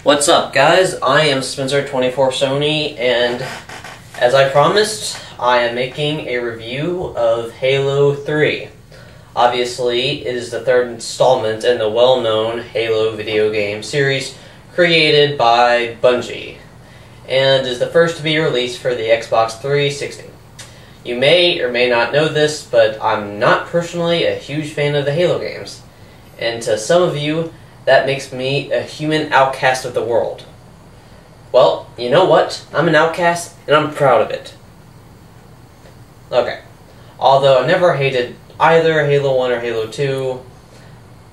What's up, guys? I am Spencer24Sony, and as I promised, I am making a review of Halo 3. Obviously, it is the third installment in the well-known Halo video game series created by Bungie, and is the first to be released for the Xbox 360. You may or may not know this, but I'm not personally a huge fan of the Halo games, and to some of you, that makes me a human outcast of the world. Well, you know what? I'm an outcast, and I'm proud of it. Okay. Although I never hated either Halo 1 or Halo 2,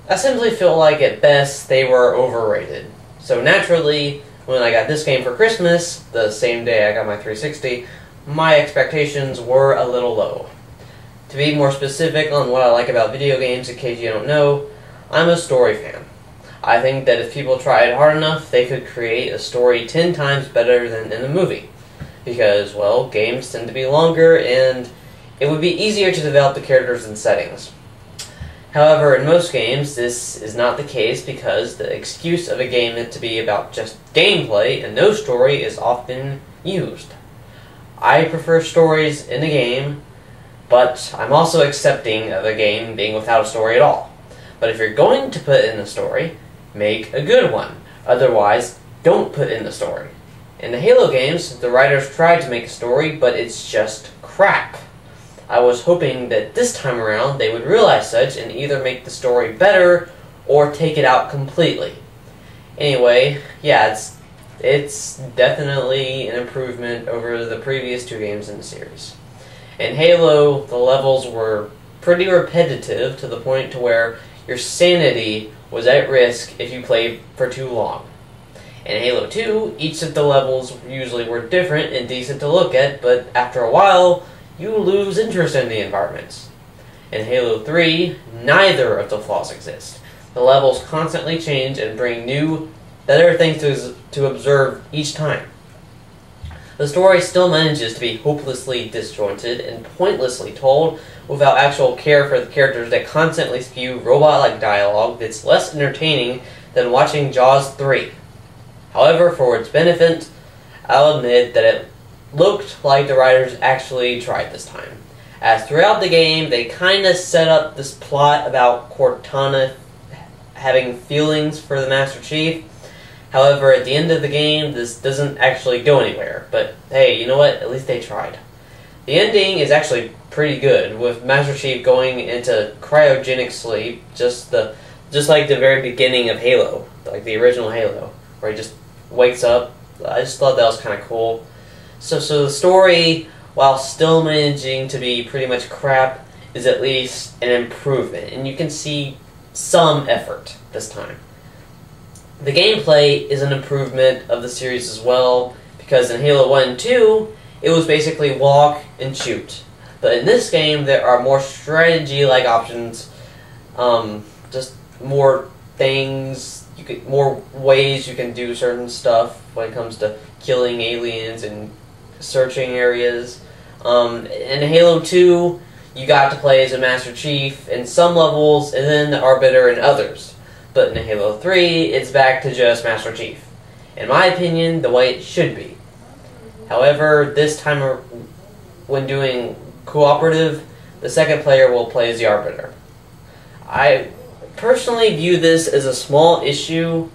I simply feel like at best they were overrated. So naturally, when I got this game for Christmas, the same day I got my 360, my expectations were a little low. To be more specific on what I like about video games, in case you don't know, I'm a story fan. I think that if people tried hard enough, they could create a story 10 times better than in a movie. Because, well, games tend to be longer, and it would be easier to develop the characters and settings. However, in most games, this is not the case because the excuse of a game meant to be about just gameplay and no story is often used. I prefer stories in a game, but I'm also accepting of a game being without a story at all. But if you're going to put in a story, make a good one. Otherwise, don't put in the story. In the Halo games, the writers tried to make a story, but it's just crap. I was hoping that this time around they would realize such and either make the story better or take it out completely. Anyway, yeah, it's definitely an improvement over the previous two games in the series. In Halo, the levels were pretty repetitive to the point to where your sanity was at risk if you played for too long. In Halo 2, each of the levels usually were different and decent to look at, but after a while, you lose interest in the environments. In Halo 3, neither of the flaws exist. The levels constantly change and bring new, better things to observe each time. The story still manages to be hopelessly disjointed and pointlessly told without actual care for the characters that constantly spew robot-like dialogue that's less entertaining than watching Jaws 3. However, for its benefit, I'll admit that it looked like the writers actually tried this time, as throughout the game they kinda set up this plot about Cortana having feelings for the Master Chief. However, at the end of the game, this doesn't actually go anywhere, but hey, you know what? At least they tried. The ending is actually pretty good, with Master Chief going into cryogenic sleep, just like the very beginning of Halo, like the original Halo, where he just wakes up. I just thought that was kind of cool. So the story, while still managing to be pretty much crap, is at least an improvement, and you can see some effort this time. The gameplay is an improvement of the series as well, because in Halo 1 and 2, it was basically walk and shoot. But in this game, there are more strategy-like options, just more things, more ways you can do certain stuff when it comes to killing aliens and searching areas. In Halo 2, you got to play as a Master Chief in some levels, and then the Arbiter in others. But in Halo 3, it's back to just Master Chief. In my opinion, the way it should be. However, this time when doing cooperative, the second player will play as the Arbiter. I personally view this as a small issue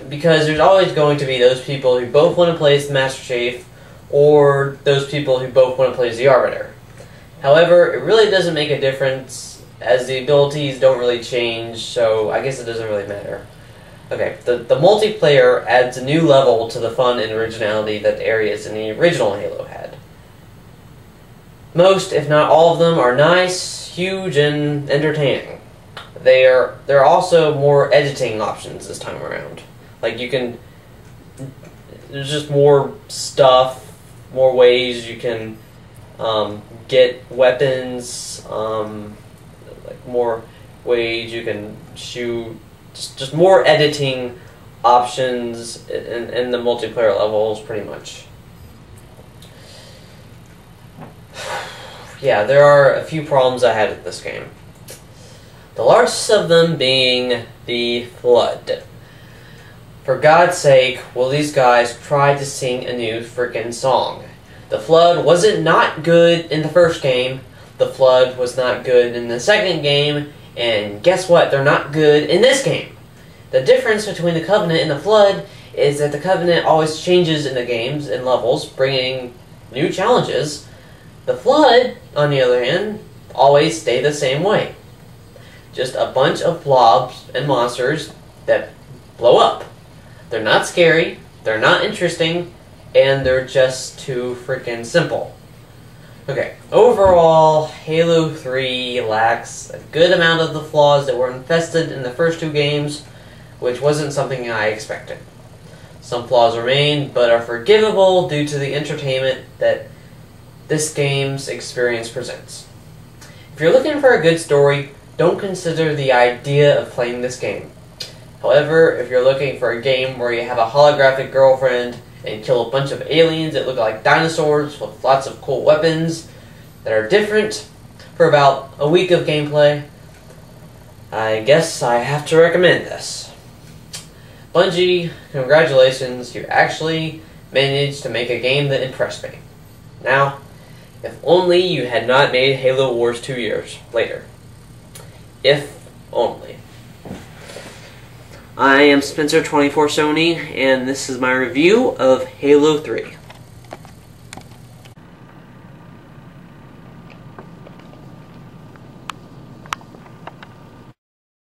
because there's always going to be those people who both want to play as the Master Chief or those people who both want to play as the Arbiter. However, it really doesn't make a difference as the abilities don't really change, so I guess it doesn't really matter. Okay, the multiplayer adds a new level to the fun and originality that the areas in the original Halo had. Most, if not all of them, are nice, huge, and entertaining. There are also more editing options this time around. Like there's just more stuff, more ways you can get weapons, like more ways you can shoot, just more editing options in the multiplayer levels, pretty much. Yeah, there are a few problems I had with this game. The largest of them being the Flood. For God's sake, will these guys try to sing a new freaking song? The Flood wasn't not good in the first game, the Flood was not good in the second game, and guess what? They're not good in this game. The difference between the Covenant and the Flood is that the Covenant always changes in the games and levels, bringing new challenges. The Flood, on the other hand, always stay the same way. Just a bunch of blobs and monsters that blow up. They're not scary, they're not interesting, and they're just too freaking simple. Okay, overall, Halo 3 lacks a good amount of the flaws that were infested in the first two games, which wasn't something I expected. Some flaws remain, but are forgivable due to the entertainment that this game's experience presents. If you're looking for a good story, don't consider the idea of playing this game. However, if you're looking for a game where you have a holographic girlfriend and kill a bunch of aliens that look like dinosaurs with lots of cool weapons that are different for about a week of gameplay, I guess I have to recommend this. Bungie, congratulations, you actually managed to make a game that impressed me. Now, if only you had not made Halo Wars 2 years later. If only. I am Spencer24Sony, and this is my review of Halo 3.